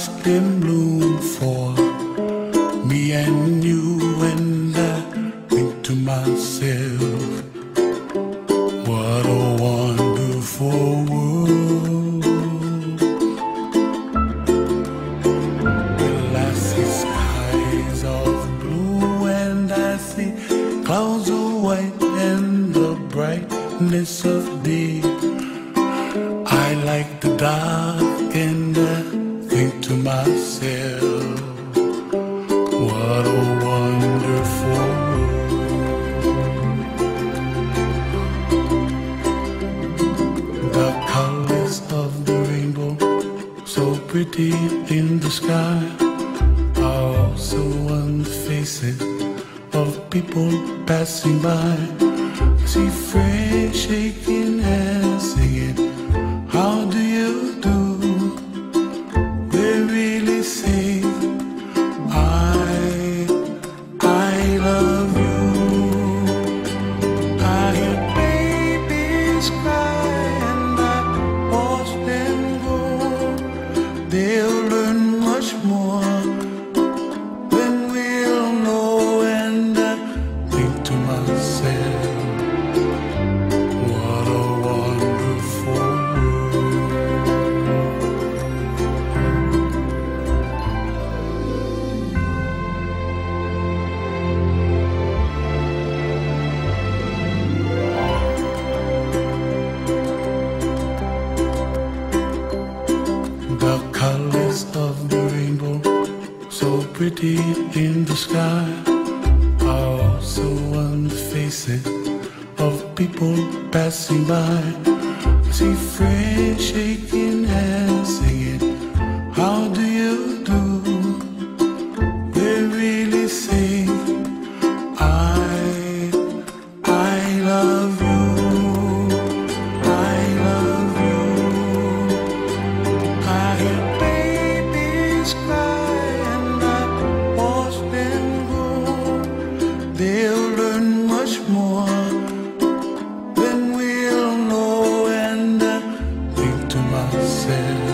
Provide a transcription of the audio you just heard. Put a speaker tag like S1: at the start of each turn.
S1: watch them bloom for me and you, and I think to myself, what a wonderful world. Well, I see skies of blue and I see clouds of white and the brightness of day. I like the dark and I think to myself, what a wonderful world. The colors of the rainbow, so pretty in the sky, are also on the faces of people passing by. I see friends shaking hands, singing, how do you do? They really say, I love you. I hear babies cry and I watch them go. They'll learn much more than we'll know, and I think to myself, what a wonderful world. The colors of the rainbow, so pretty in the sky, are also on the faces of people passing by. I see friends shaking hands, singing, how do you do? They really say, I love you. I love you. I hear babies cry and I watch them go. They'll learn much more than we'll know, and I think to myself,